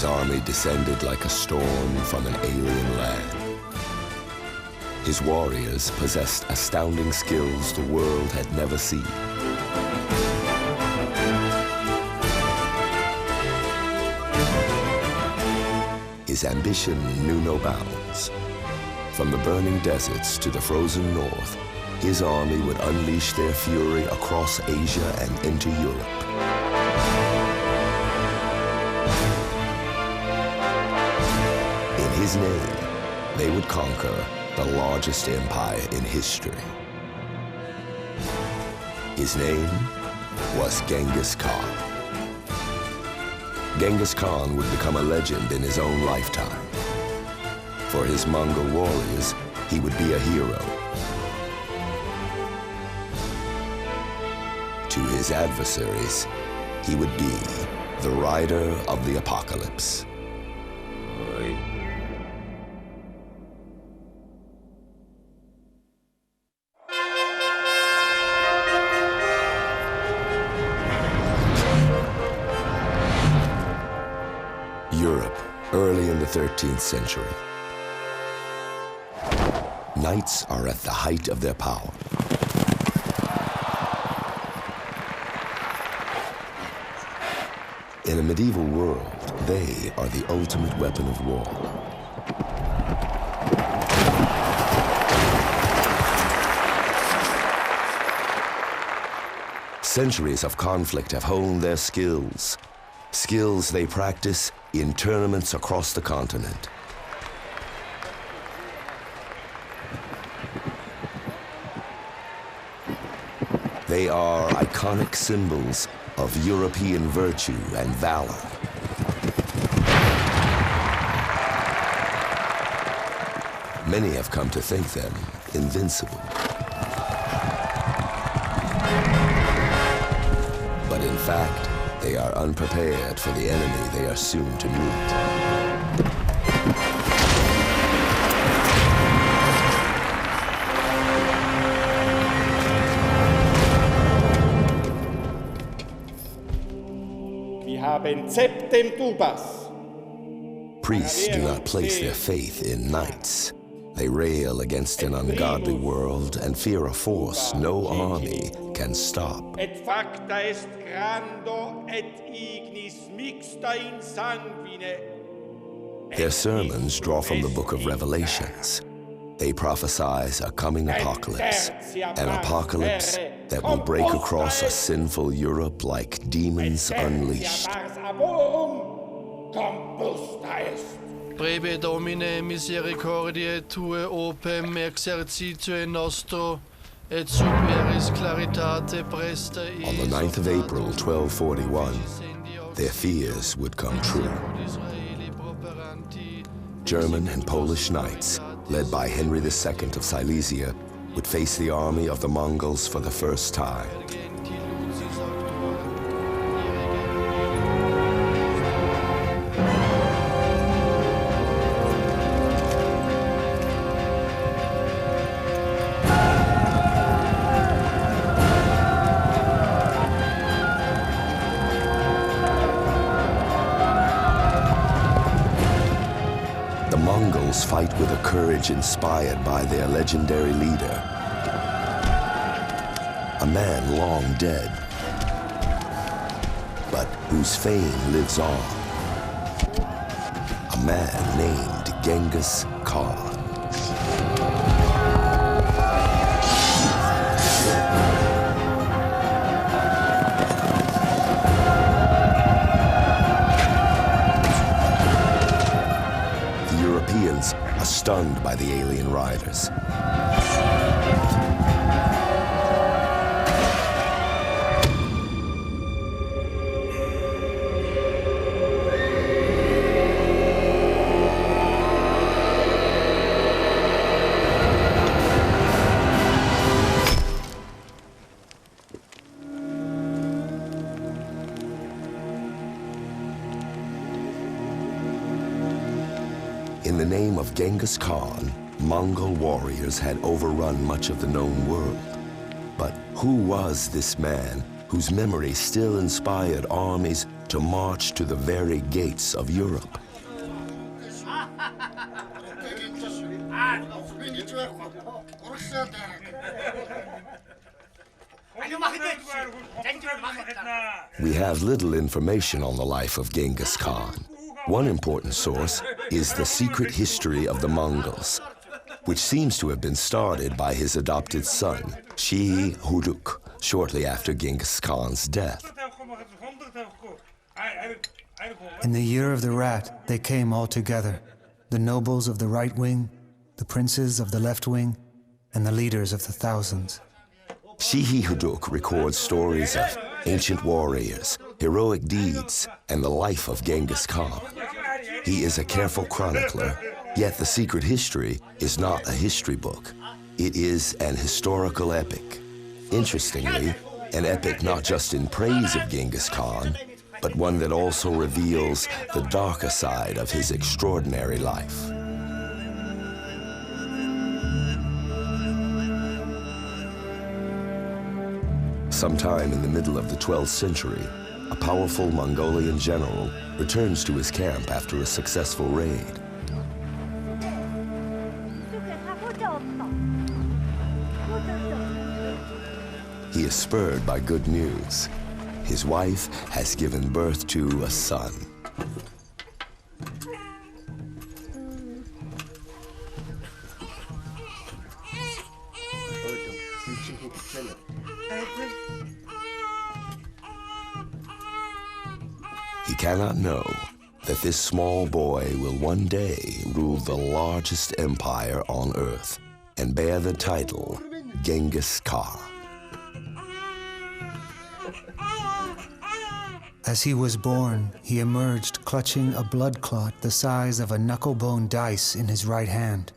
His army descended like a storm from an alien land. His warriors possessed astounding skills the world had never seen. His ambition knew no bounds. From the burning deserts to the frozen north, his army would unleash their fury across Asia and into Europe. In his name, they would conquer the largest empire in history. His name was Genghis Khan. Genghis Khan would become a legend in his own lifetime. For his Mongol warriors, he would be a hero. To his adversaries, he would be the rider of the apocalypse. Europe, early in the 13th century. Knights are at the height of their power. In a medieval world, they are the ultimate weapon of war. Centuries of conflict have honed their skills. Skills they practice in tournaments across the continent. They are iconic symbols of European virtue and valor. Many have come to think them invincible. But in fact, they are unprepared for the enemy they are soon to meet. Priests do not place their faith in knights. They rail against an ungodly world and fear a force no army can stop. Their sermons draw from the book of Revelations. They prophesize a coming apocalypse, an apocalypse that will break across a sinful Europe like demons unleashed. Breve Domine misericordiae tue opem exercitio nostro, et superis claritate presta. On the 9th of April, 1241, their fears would come true. German and Polish knights, led by Henry II of Silesia, would face the army of the Mongols for the first time. The Mongols fight with a courage inspired by their legendary leader, a man long dead, but whose fame lives on, a man named Genghis Khan. Europeans are stunned by the alien riders. In the name of Genghis Khan, Mongol warriors had overrun much of the known world. But who was this man whose memory still inspired armies to march to the very gates of Europe. We have little information on the life of Genghis Khan. One important source is the secret history of the Mongols, which seems to have been started by his adopted son, Huduk, shortly after Genghis Khan's death. In the year of the rat, they came all together, the nobles of the right wing, the princes of the left wing, and the leaders of the thousands. Huduk records stories of ancient warriors, heroic deeds, and the life of Genghis Khan. He is a careful chronicler, yet the secret history is not a history book. It is an historical epic. Interestingly, an epic not just in praise of Genghis Khan, but one that also reveals the darker side of his extraordinary life. Sometime in the middle of the 12th century, a powerful Mongolian general returns to his camp after a successful raid. He is spurred by good news. His wife has given birth to a son. He cannot know that this small boy will one day rule the largest empire on earth and bear the title Genghis Khan. As he was born, he emerged clutching a blood clot the size of a knucklebone dice in his right hand.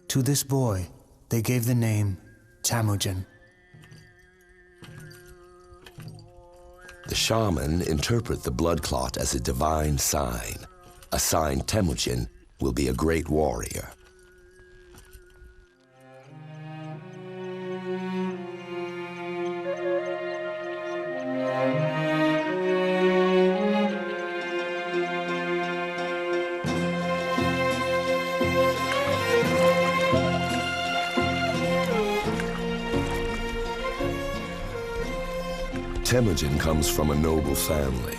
To this boy, they gave the name Temujin. The shaman interpret the blood clot as a divine sign. A sign Temujin will be a great warrior. Temujin comes from a noble family.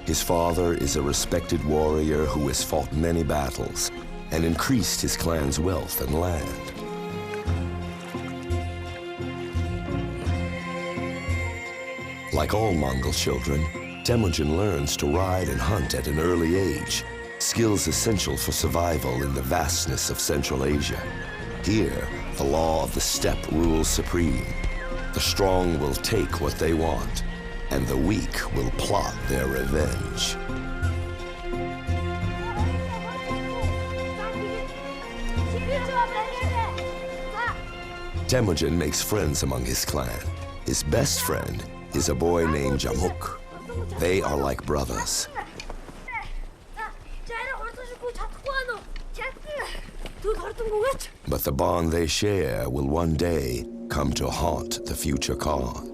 His father is a respected warrior who has fought many battles and increased his clan's wealth and land. Like all Mongol children, Temujin learns to ride and hunt at an early age, skills essential for survival in the vastness of Central Asia. Here, the law of the steppe rules supreme. The strong will take what they want, and the weak will plot their revenge. Temujin makes friends among his clan. His best friend is a boy named Jamuk. They are like brothers. But the bond they share will one day come to haunt the future Khan.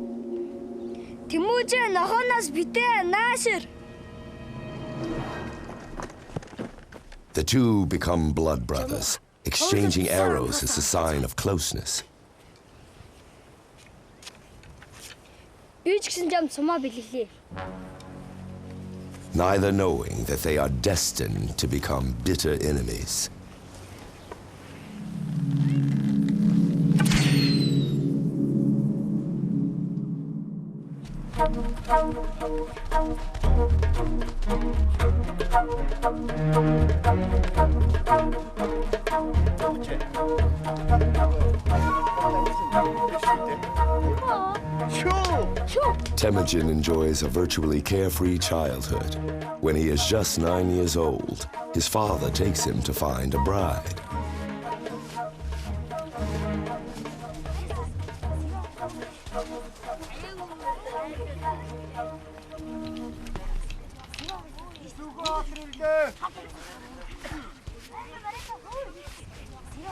The two become blood brothers, exchanging arrows as a sign of closeness. Neither knowing that they are destined to become bitter enemies. Temujin enjoys a virtually carefree childhood. When he is just 9 years old, his father takes him to find a bride.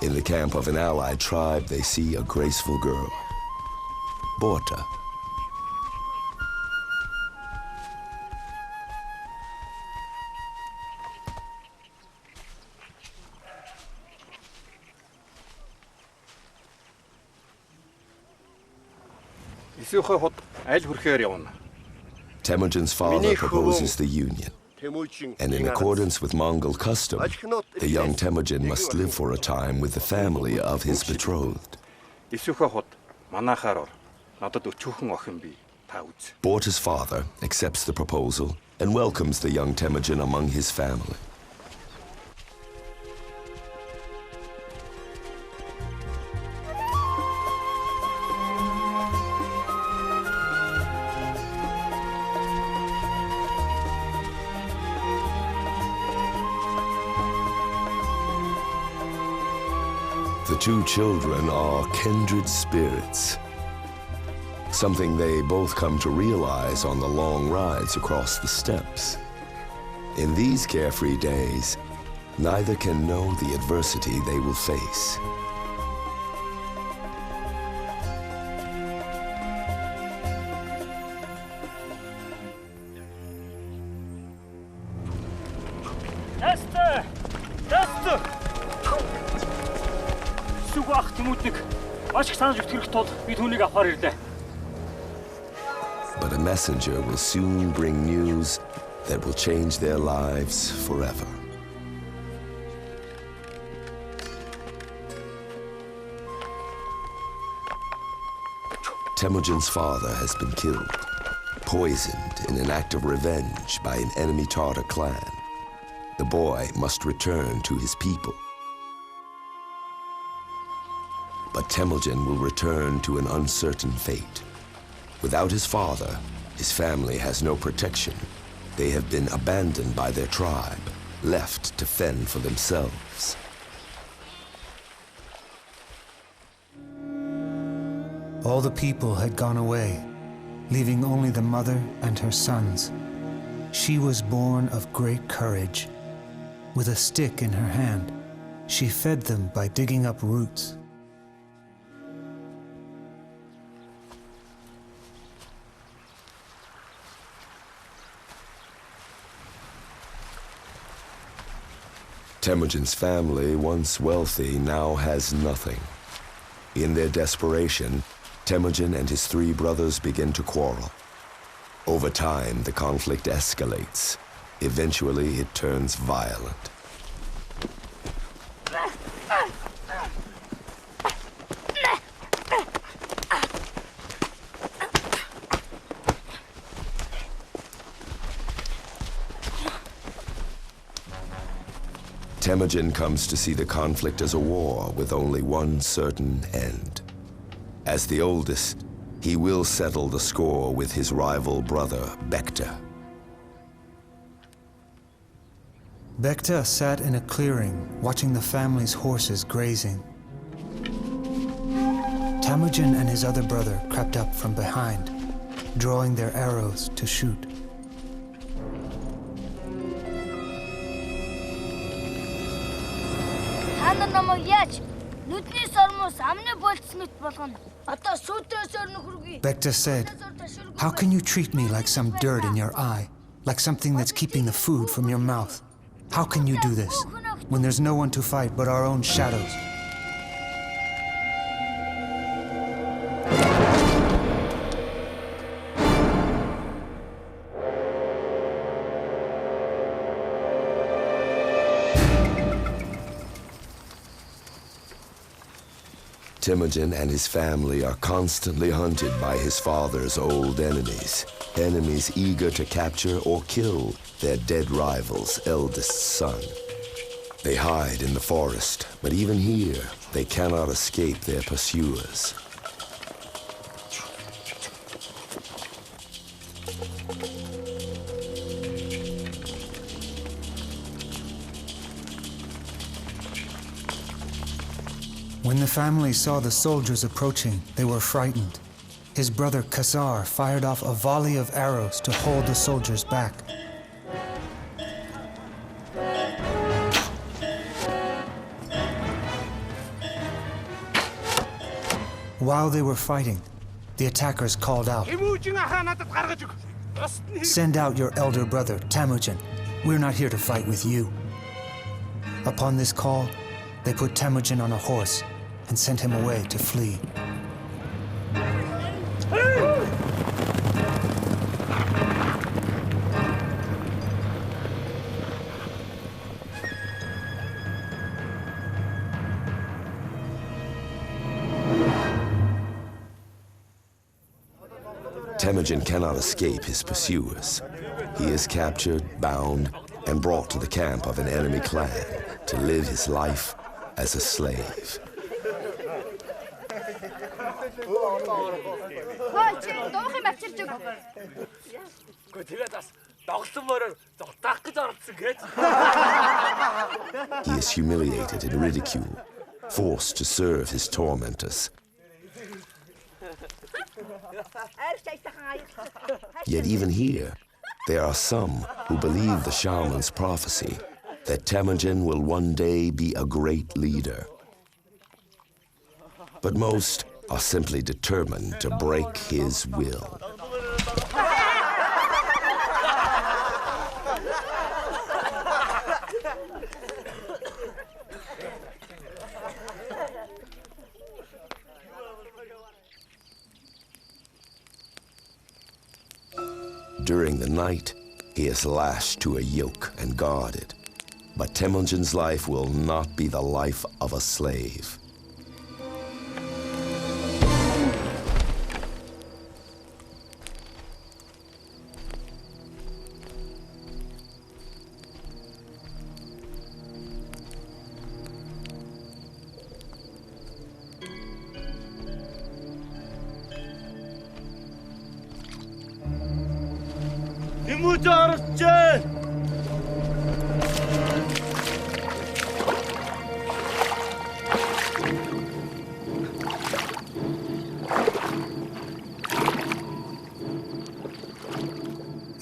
In the camp of an allied tribe, they see a graceful girl, Borta. Temujin's father proposes the union, and in accordance with Mongol custom, the young Temujin must live for a time with the family of his betrothed. Borta's father accepts the proposal and welcomes the young Temujin among his family. The two children are kindred spirits, something they both come to realize on the long rides across the steppes. In these carefree days, neither can know the adversity they will face. But a messenger will soon bring news that will change their lives forever. Temujin's father has been killed, poisoned in an act of revenge by an enemy Tartar clan. The boy must return to his people. But Temujin will return to an uncertain fate. Without his father, his family has no protection. They have been abandoned by their tribe, left to fend for themselves. All the people had gone away, leaving only the mother and her sons. She was born of great courage. With a stick in her hand, she fed them by digging up roots. Temujin's family, once wealthy, now has nothing. In their desperation, Temujin and his three brothers begin to quarrel. Over time, the conflict escalates. Eventually, it turns violent. Temujin comes to see the conflict as a war with only one certain end. As the oldest, he will settle the score with his rival brother, Bekta. Bekta sat in a clearing, watching the family's horses grazing. Temujin and his other brother crept up from behind, drawing their arrows to shoot. Bekta said, "How can you treat me like some dirt in your eye, like something that's keeping the food from your mouth? How can you do this, when there's no one to fight but our own shadows?" Temujin and his family are constantly hunted by his father's old enemies, enemies eager to capture or kill their dead rival's eldest son. They hide in the forest, but even here, they cannot escape their pursuers. When the family saw the soldiers approaching, they were frightened. His brother Khazar fired off a volley of arrows to hold the soldiers back. While they were fighting, the attackers called out, "Send out your elder brother, Temujin. We're not here to fight with you." Upon this call, they put Temujin on a horse and sent him away to flee. Temujin cannot escape his pursuers. He is captured, bound, and brought to the camp of an enemy clan to live his life as a slave. He is humiliated and ridiculed, forced to serve his tormentors. Yet even here, there are some who believe the shaman's prophecy that Temujin will one day be a great leader. But most are simply determined to break his will. During the night, he is lashed to a yoke and guarded. But Temujin's life will not be the life of a slave.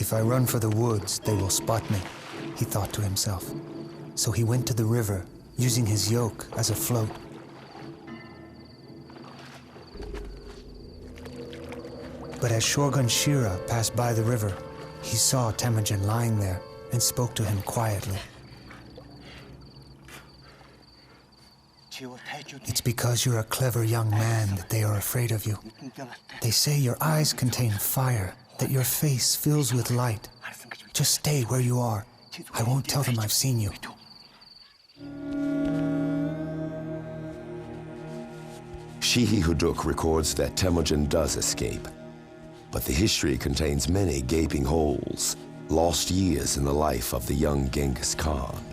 If I run for the woods, they will spot me, he thought to himself. So he went to the river, using his yoke as a float. But as Shogun Shira passed by the river, he saw Temujin lying there and spoke to him quietly. It's because you're a clever young man that they are afraid of you. They say your eyes contain fire, that your face fills with light. Just stay where you are. I won't tell them I've seen you. Shihi Huduk records that Temujin does escape. But the history contains many gaping holes, lost years in the life of the young Genghis Khan.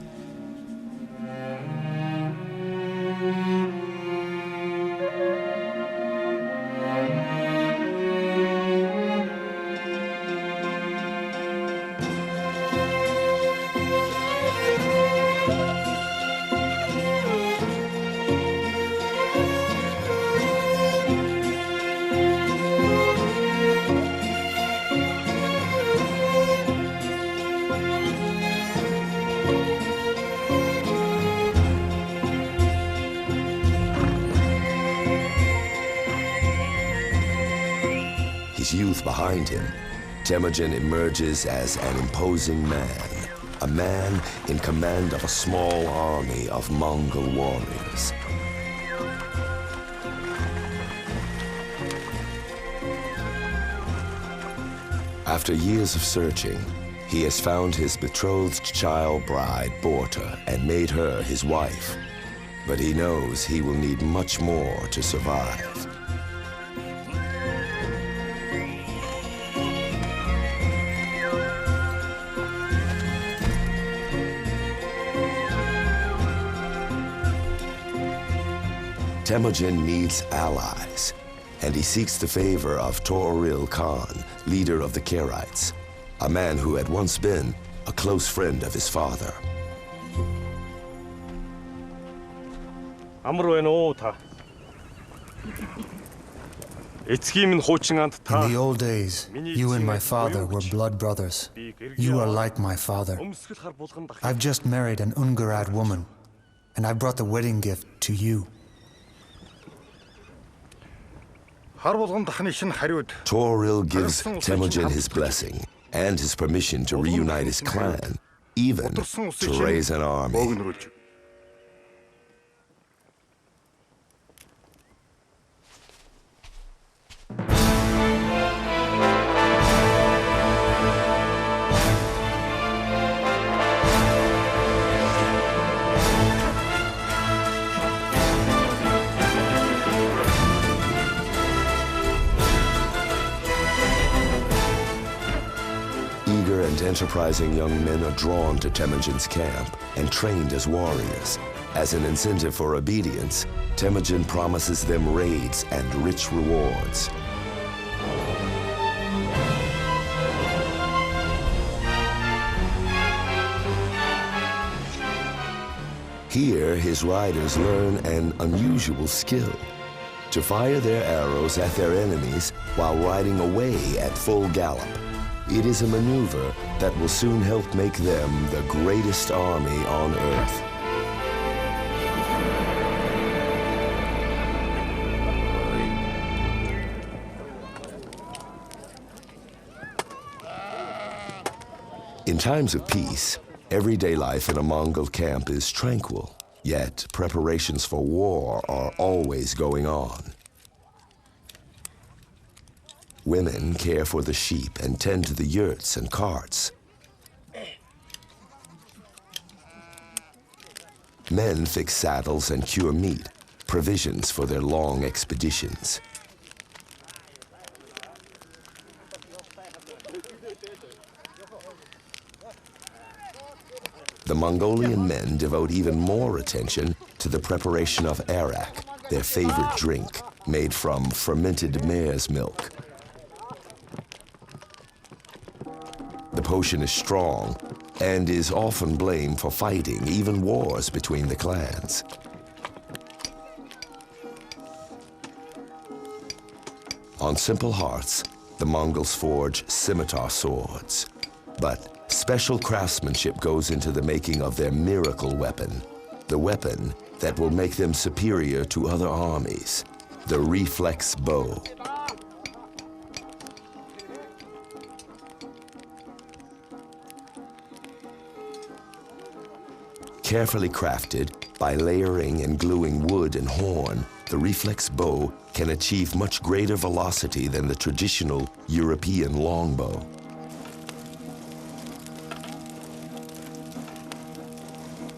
His youth behind him, Temujin emerges as an imposing man, a man in command of a small army of Mongol warriors. After years of searching, he has found his betrothed child bride, Borta, and made her his wife. But he knows he will need much more to survive. Temujin needs allies, and he seeks the favor of Toril Khan, leader of the Karites, a man who had once been a close friend of his father. In the old days, you and my father were blood brothers. You are like my father. I've just married an Ungurad woman, and I brought the wedding gift to you. Toril gives Temujin his blessing and his permission to reunite his clan, even to raise an army. enterprising young men are drawn to Temujin's camp and trained as warriors. As an incentive for obedience, Temujin promises them raids and rich rewards. Here, his riders learn an unusual skill: to fire their arrows at their enemies while riding away at full gallop. It is a maneuver that will soon help make them the greatest army on Earth. In times of peace, everyday life in a Mongol camp is tranquil, yet preparations for war are always going on. Women care for the sheep and tend to the yurts and carts. Men fix saddles and cure meat, provisions for their long expeditions. The Mongolian men devote even more attention to the preparation of arak, their favorite drink, made from fermented mare's milk. The potion is strong and is often blamed for fighting, even wars between the clans. On simple hearths, the Mongols forge scimitar swords, but special craftsmanship goes into the making of their miracle weapon, the weapon that will make them superior to other armies, the reflex bow. Carefully crafted by layering and gluing wood and horn, the reflex bow can achieve much greater velocity than the traditional European longbow.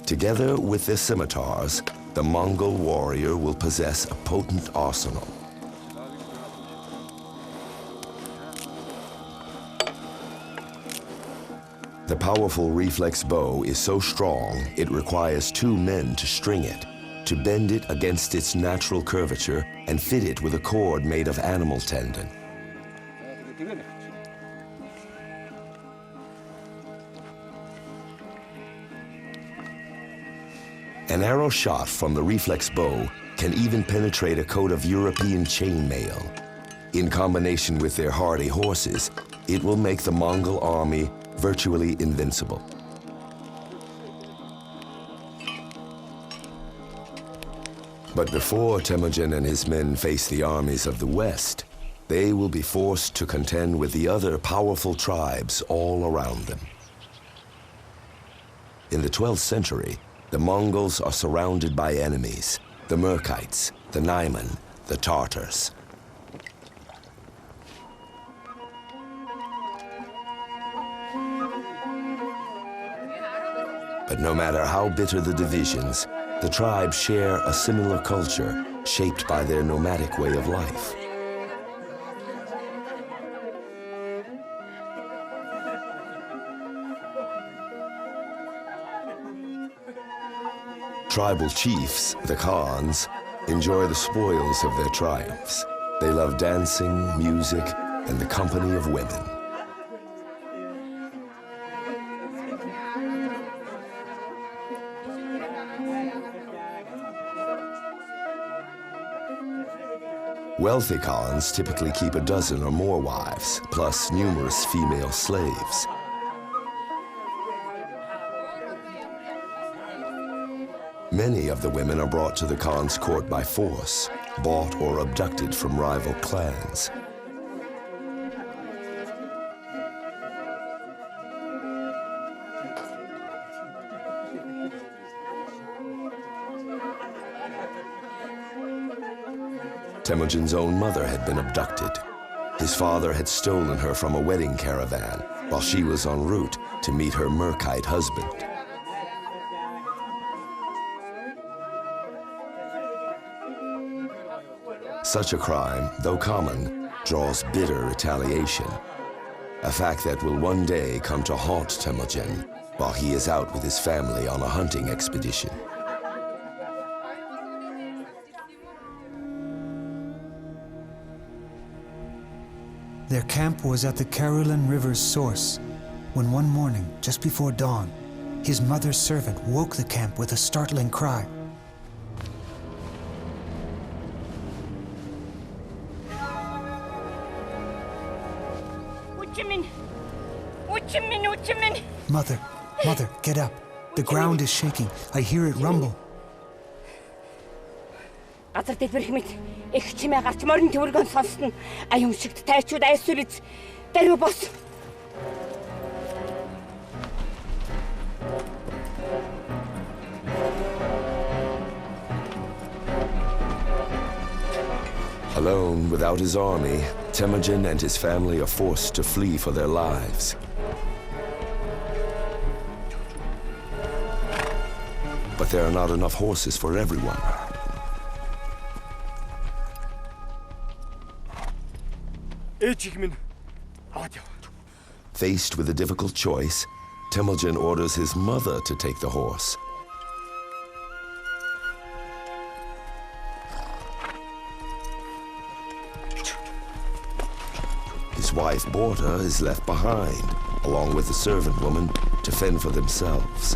Together with their scimitars, the Mongol warrior will possess a potent arsenal. The powerful reflex bow is so strong, it requires 2 men to string it, to bend it against its natural curvature and fit it with a cord made of animal tendon. An arrow shot from the reflex bow can even penetrate a coat of European chainmail. In combination with their hardy horses, it will make the Mongol army virtually invincible. But before Temujin and his men face the armies of the West, they will be forced to contend with the other powerful tribes all around them. In the 12th century, the Mongols are surrounded by enemies: the Merkites, the Naiman, the Tartars. But no matter how bitter the divisions, the tribes share a similar culture shaped by their nomadic way of life. Tribal chiefs, the Khans, enjoy the spoils of their triumphs. They love dancing, music, and the company of women. Wealthy Khans typically keep a dozen or more wives, plus numerous female slaves. Many of the women are brought to the Khan's court by force, bought or abducted from rival clans. Temujin's own mother had been abducted. His father had stolen her from a wedding caravan while she was en route to meet her Merkite husband. Such a crime, though common, draws bitter retaliation. a fact that will one day come to haunt Temujin while he is out with his family on a hunting expedition. Their camp was at the Karulin River's source, when one morning, just before dawn, his mother's servant woke the camp with a startling cry. Mother, Mother, get up. The ground is shaking. I hear it rumble. Alone, without his army, Temujin and his family are forced to flee for their lives. But there are not enough horses for everyone. Faced with a difficult choice, Temujin orders his mother to take the horse. His wife, Borta, is left behind, along with the servant woman, to fend for themselves.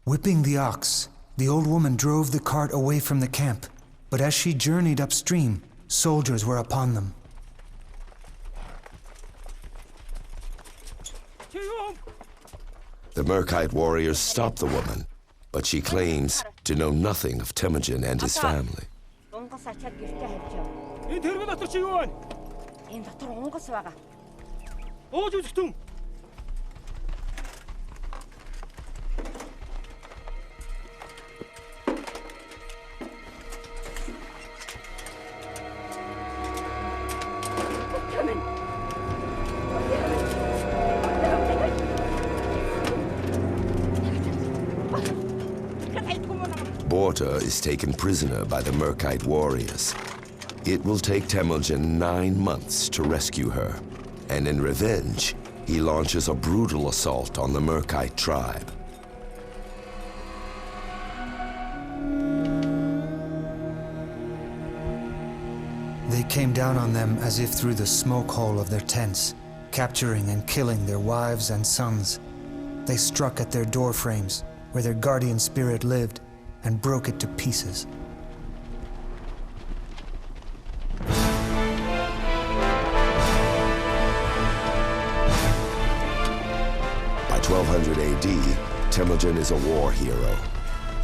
Whipping the ox, the old woman drove the cart away from the camp, but as she journeyed upstream, soldiers were upon them. The Merkite warriors stop the woman, but she claims to know nothing of Temujin and his family. Borta is taken prisoner by the Merkite warriors. It will take Temujin 9 months to rescue her, and in revenge, he launches a brutal assault on the Merkite tribe. They came down on them as if through the smoke hole of their tents, capturing and killing their wives and sons. They struck at their door frames, where their guardian spirit lived, and broke it to pieces. By 1200 AD, Temujin is a war hero.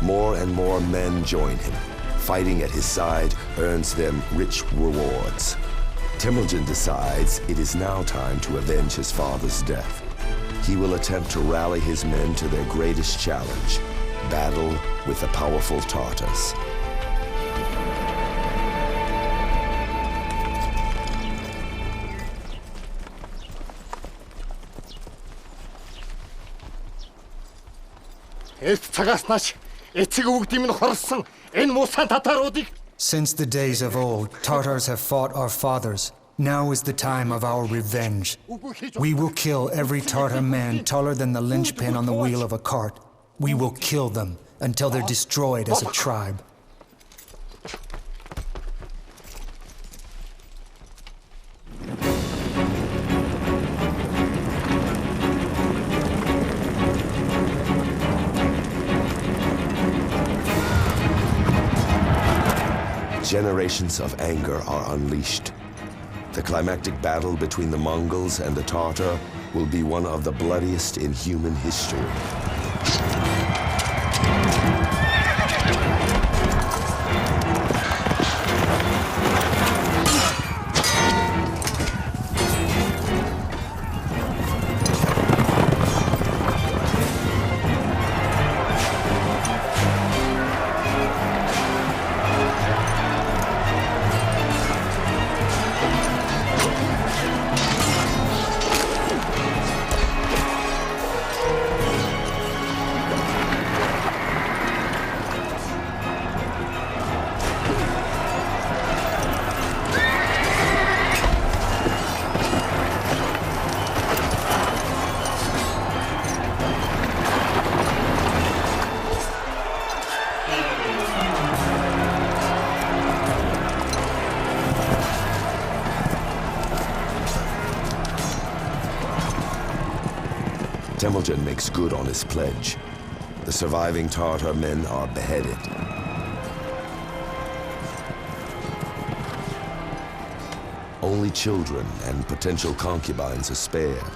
More and more men join him. Fighting at his side earns them rich rewards. Temujin decides it is now time to avenge his father's death. He will attempt to rally his men to their greatest challenge, battle with the powerful Tartars. Since the days of old, Tartars have fought our fathers. Now is the time of our revenge. We will kill every Tartar man taller than the linchpin on the wheel of a cart. We will kill them until they're destroyed as a tribe. Generations of anger are unleashed. The climactic battle between the Mongols and the Tartar will be one of the bloodiest in human history. Temujin makes good on his pledge. The surviving Tartar men are beheaded. Only children and potential concubines are spared,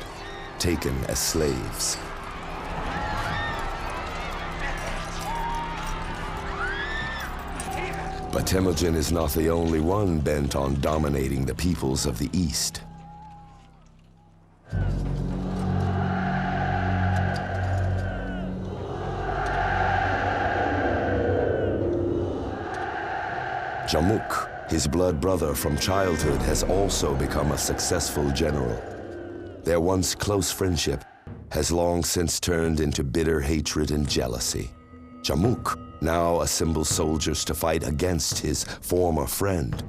taken as slaves. But Temujin is not the only one bent on dominating the peoples of the East. Jamuk, his blood brother from childhood, has also become a successful general. Their once close friendship has long since turned into bitter hatred and jealousy. Jamuk now assembles soldiers to fight against his former friend.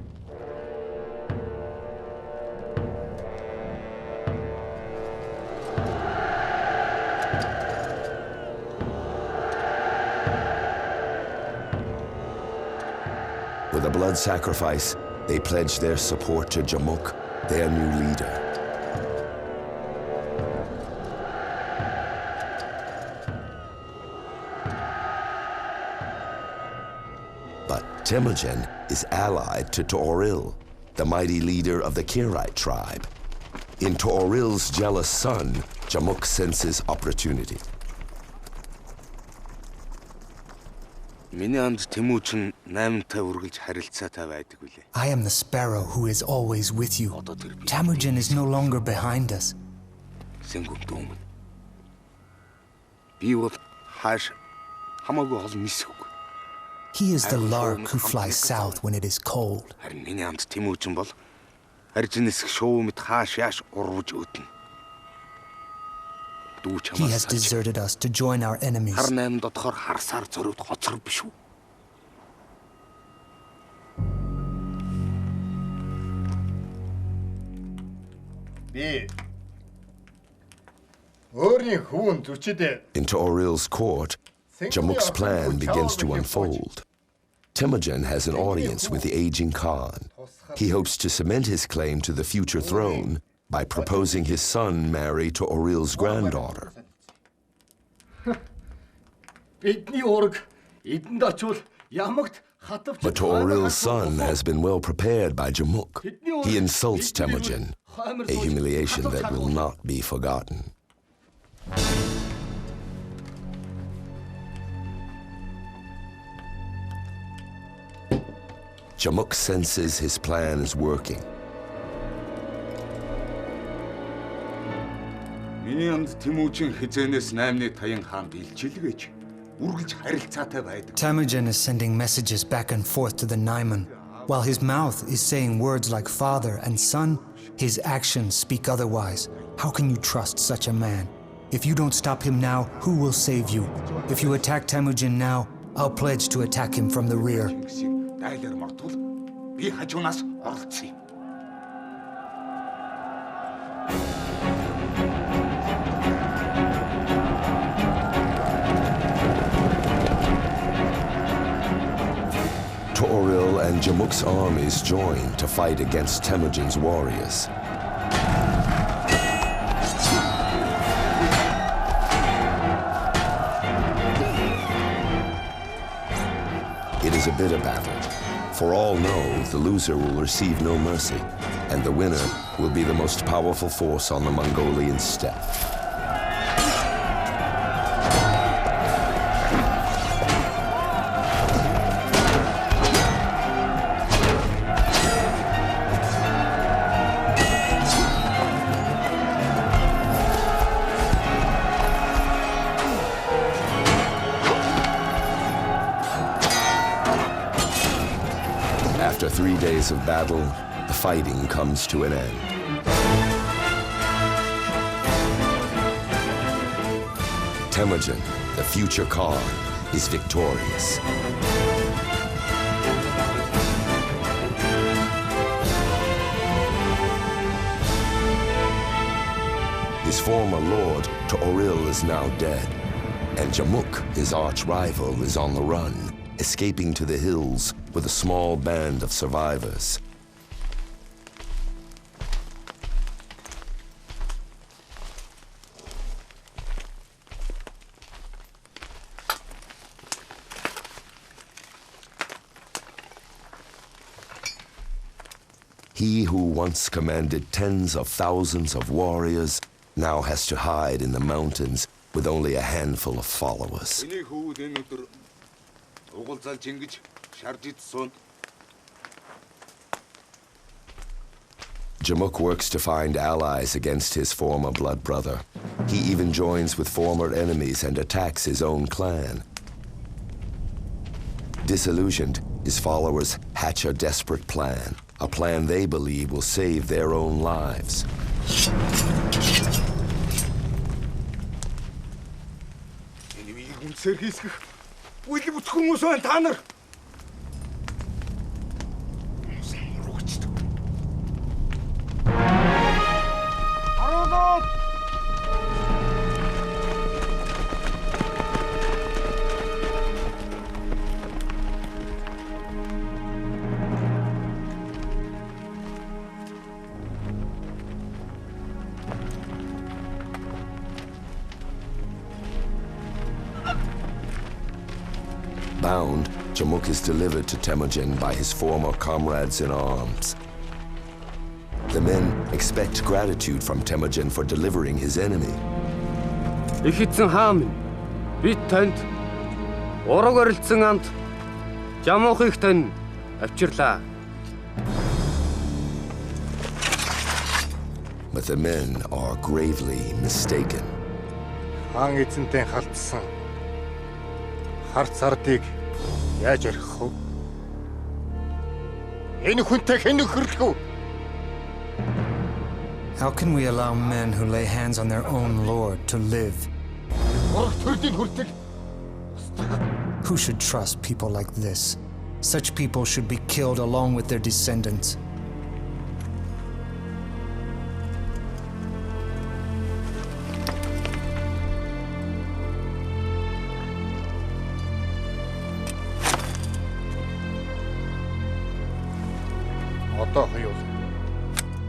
With a blood sacrifice, they pledge their support to Jamuk, their new leader. But Temujin is allied to To'oril, the mighty leader of the Kirite tribe. In To'oril's jealous son, Jamuk senses opportunity. I am the sparrow who is always with you. Temujin is no longer behind us. He is the lark who flies south when it is cold. He has deserted us to join our enemies. In To'oril's court, Jamuk's plan begins to unfold. Temujin has an audience with the aging Khan. He hopes to cement his claim to the future throne by proposing his son marry To'oril's granddaughter. But To'oril's son has been well prepared by Jamuk. He insults Temujin, a humiliation that will not be forgotten. Jamuk senses his plan is working. Temujin is sending messages back and forth to the Naiman. While his mouth is saying words like father and son, his actions speak otherwise. How can you trust such a man? If you don't stop him now, who will save you? If you attack Temujin now, I'll pledge to attack him from the rear. To'oril and Jamuk's armies join to fight against Temujin's warriors. It is a bitter battle. For all know, the loser will receive no mercy, and the winner will be the most powerful force on the Mongolian steppe. After 3 days of battle, the fighting comes to an end. Temujin, the future Khan, is victorious. His former lord, To'oril, is now dead, and Jamuk, his arch-rival, is on the run, escaping to the hills with a small band of survivors. He who once commanded tens of thousands of warriors now has to hide in the mountains with only a handful of followers. Jamuk works to find allies against his former blood brother. He even joins with former enemies and attacks his own clan. Disillusioned, his followers hatch a desperate plan, a plan they believe will save their own lives. Bound, Jamuk is delivered to Temujin by his former comrades in arms. The men expect gratitude from Temujin for delivering his enemy. Их эзэн хаа минь. Би танд ураг орилдсон амт Жамуухыг тань авчирлаа. But the men are gravely mistaken. Хаан эзэнтэй халтсан харц ардыг яаж орхих вэ? Энэ хүнтэй хэн нөхөрлөх вэ? How can we allow men who lay hands on their own lord to live? Who should trust people like this? Such people should be killed along with their descendants.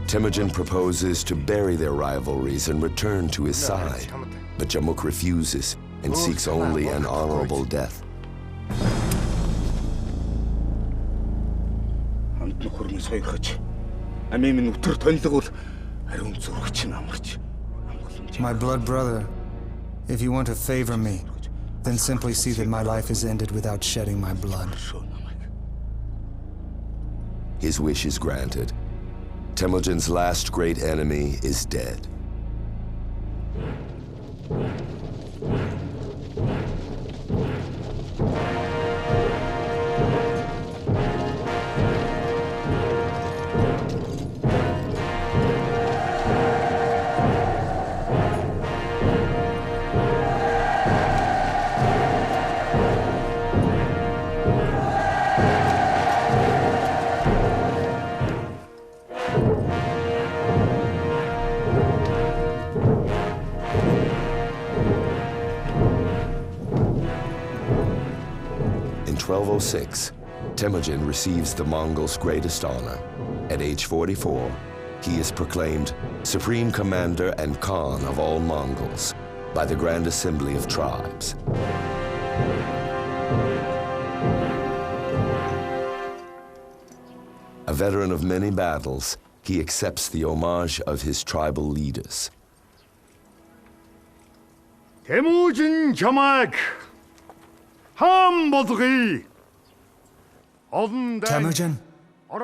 Temujin proposes to bury their rivalries and return to his side, but Jamuk refuses and seeks only an honorable death. My blood brother, if you want to favor me, then simply see that my life is ended without shedding my blood. His wish is granted. Temujin's last great enemy is dead. In 1206, Temujin receives the Mongols' greatest honor. At age 44, he is proclaimed Supreme Commander and Khan of all Mongols by the Grand Assembly of Tribes. A veteran of many battles, he accepts the homage of his tribal leaders. Temujin чамайг хаан болгоё. Temujin,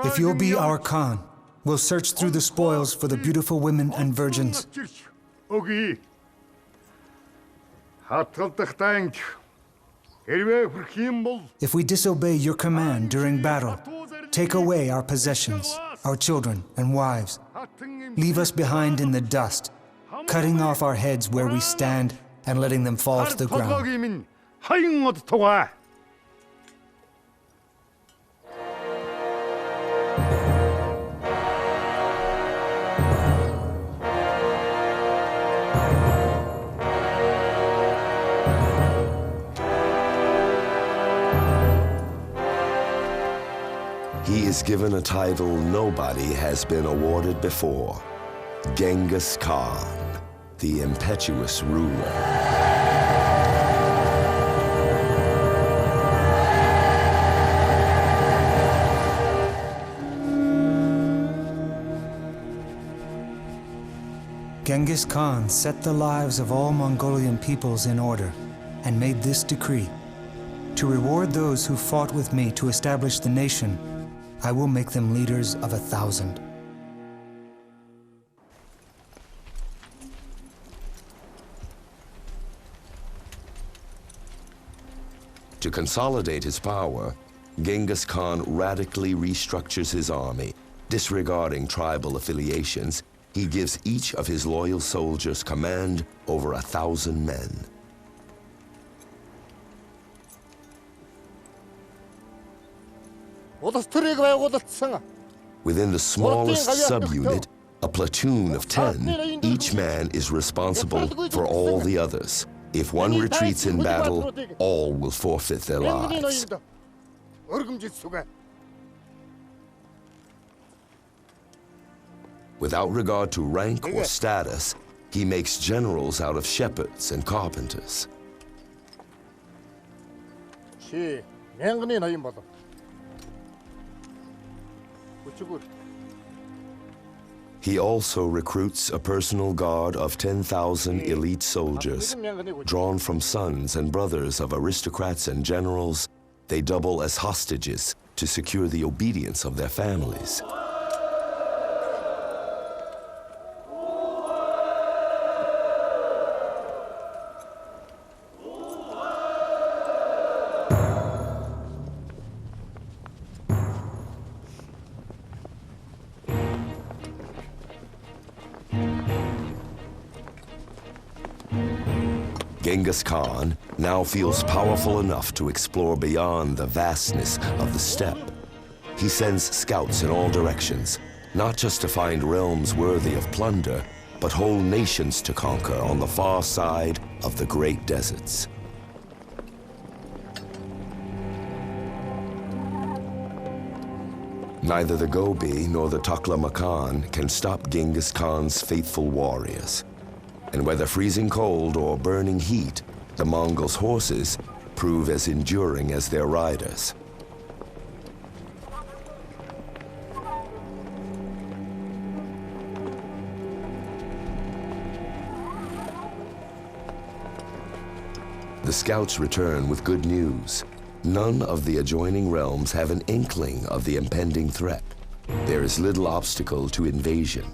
if you'll be our Khan, we'll search through the spoils for the beautiful women and virgins. Өгье. Хатгалдах танд хэрвээ хүрх юм бол If we disobey your command during battle, take away our possessions, our children and wives. Leave us behind in the dust, cutting off our heads where we stand and letting them fall to the ground. минь хаян од тугай. He is given a title nobody has been awarded before: Genghis Khan, the impetuous ruler. Genghis Khan set the lives of all Mongolian peoples in order and made this decree: to reward those who fought with me to establish the nation, I will make them leaders of 1,000. To consolidate his power, Genghis Khan radically restructures his army. Disregarding tribal affiliations, he gives each of his loyal soldiers command over 1,000 men. Within the smallest subunit, a platoon of 10, each man is responsible for all the others. If one retreats in battle, all will forfeit their lives. Without regard to rank or status, he makes generals out of shepherds and carpenters. He also recruits a personal guard of 10,000 elite soldiers, drawn from sons and brothers of aristocrats and generals. They double as hostages to secure the obedience of their families. Genghis Khan now feels powerful enough to explore beyond the vastness of the steppe. He sends scouts in all directions, not just to find realms worthy of plunder, but whole nations to conquer on the far side of the great deserts. Neither the Gobi nor the Taklamakan can stop Genghis Khan's faithful warriors. And whether freezing cold or burning heat, the Mongols' horses prove as enduring as their riders. The scouts return with good news. None of the adjoining realms have an inkling of the impending threat. There is little obstacle to invasion.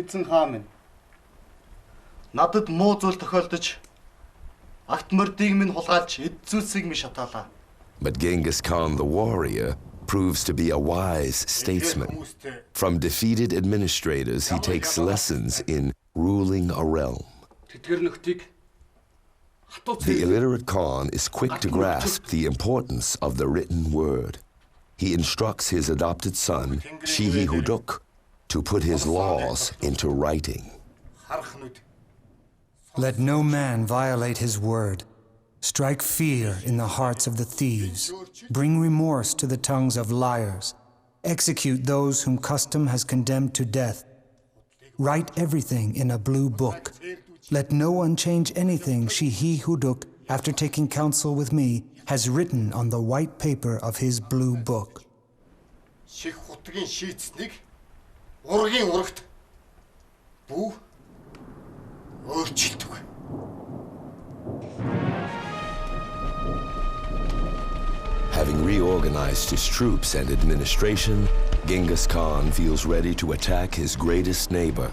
Эзэн хаан минь надад муу зүйл тохиолдож агт мордыг минь хулгайлж эд зүйлсийг минь шатаалаа. But Genghis Khan the warrior proves to be a wise statesman. From defeated administrators, he takes lessons in ruling a realm. The illiterate Khan is quick to grasp the importance of the written word. He instructs his adopted son, Shihi Huduk, to put his laws into writing. Let no man violate his word. Strike fear in the hearts of the thieves. Bring remorse to the tongues of liars. Execute those whom custom has condemned to death. Write everything in a blue book. Let no one change anything Shihi Huduk, after taking counsel with me, has written on the white paper of his blue book. Having reorganized his troops and administration, Genghis Khan feels ready to attack his greatest neighbor.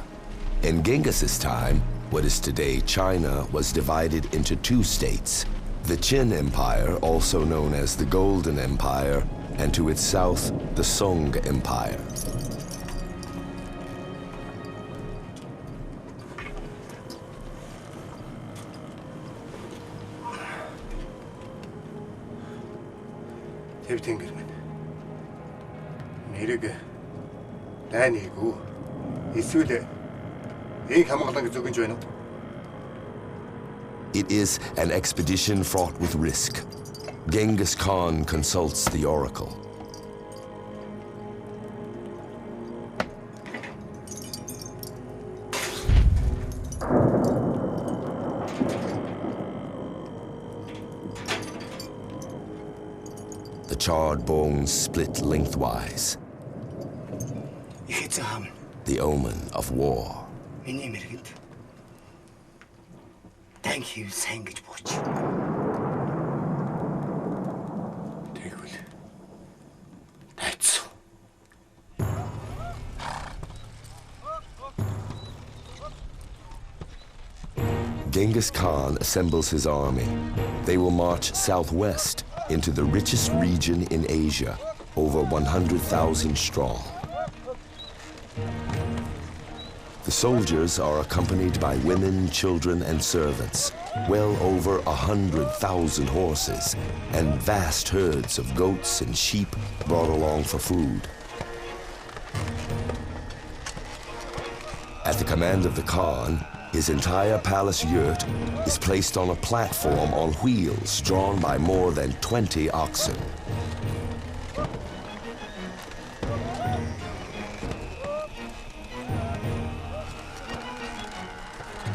In Genghis's time, what is today China was divided into two states: the Qin Empire, also known as the Golden Empire, and to its south, the Song Empire. It is an expedition fraught with risk. Genghis Khan consults the oracle. the charred bones split lengthwise, их эзэн хаан the omen of war. миний мэргэнд дан хийв сайн гэж бууч. Тэгвэл найцсан. Genghis Khan assembles his army. They will march southwest into the richest region in Asia, over 100,000 strong. The soldiers are accompanied by women, children, and servants, well over 100,000 horses, and vast herds of goats and sheep brought along for food. At the command of the Khan, his entire palace yurt is placed on a platform on wheels drawn by more than 20 oxen.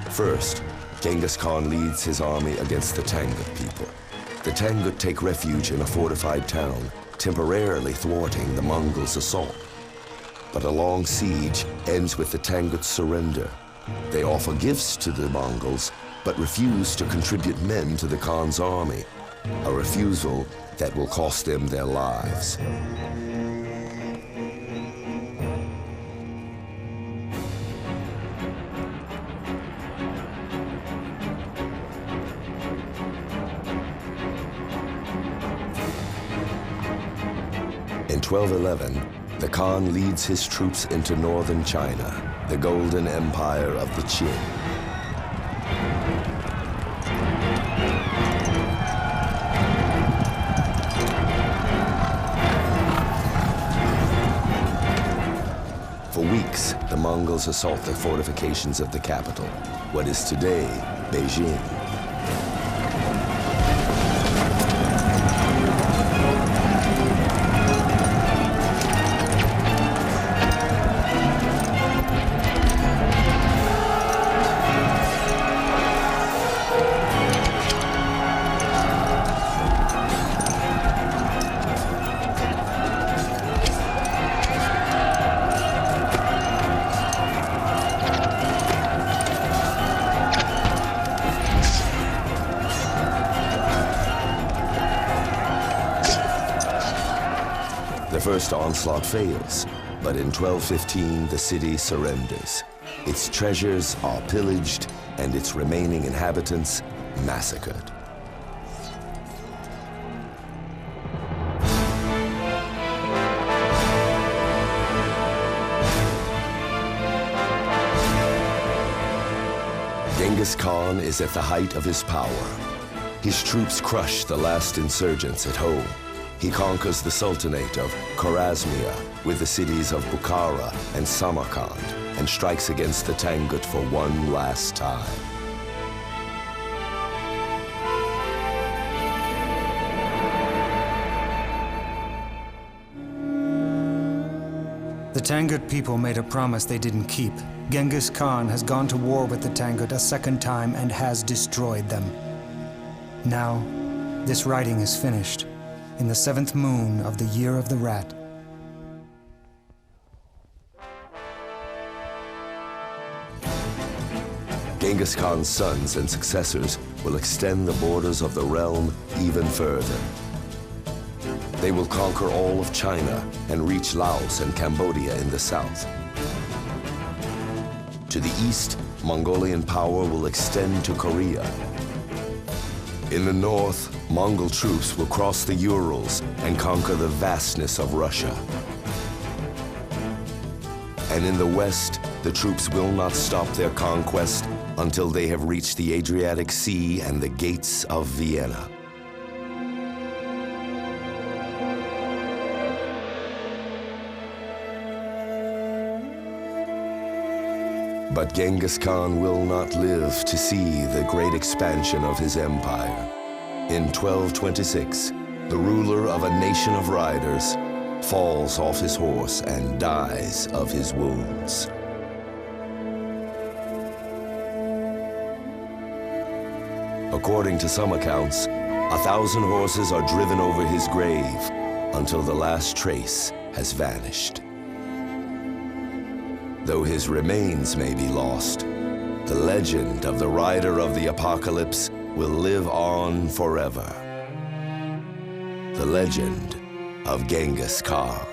First, Genghis Khan leads his army against the Tangut people. The Tangut take refuge in a fortified town, temporarily thwarting the Mongols' assault. But a long siege ends with the Tanguts' surrender. They offer gifts to the Mongols, but refuse to contribute men to the Khan's army, a refusal that will cost them their lives. In 1211, the Khan leads his troops into northern China, the golden empire of the Qin. For weeks, the Mongols assault the fortifications of the capital, what is today Beijing. The first onslaught fails, but in 1215 the city surrenders. Its treasures are pillaged and its remaining inhabitants massacred. Genghis Khan is at the height of his power. His troops crush the last insurgents at home. He conquers the Sultanate of Khwarezmia with the cities of Bukhara and Samarkand and strikes against the Tangut for one last time. The Tangut people made a promise they didn't keep. Genghis Khan has gone to war with the Tangut a second time and has destroyed them. Now, this writing is finished, in the 7th moon of the year of the rat. Genghis Khan's sons and successors will extend the borders of the realm even further. They will conquer all of China and reach Laos and Cambodia in the south. To the east, Mongolian power will extend to Korea. In the north, Mongol troops will cross the Urals and conquer the vastness of Russia. And in the west, the troops will not stop their conquest until they have reached the Adriatic Sea and the gates of Vienna. But Genghis Khan will not live to see the great expansion of his empire. In 1226, the ruler of a nation of riders falls off his horse and dies of his wounds. According to some accounts, 1,000 horses are driven over his grave until the last trace has vanished. Though his remains may be lost, the legend of the rider of the apocalypse will live on forever. The legend of Genghis Khan.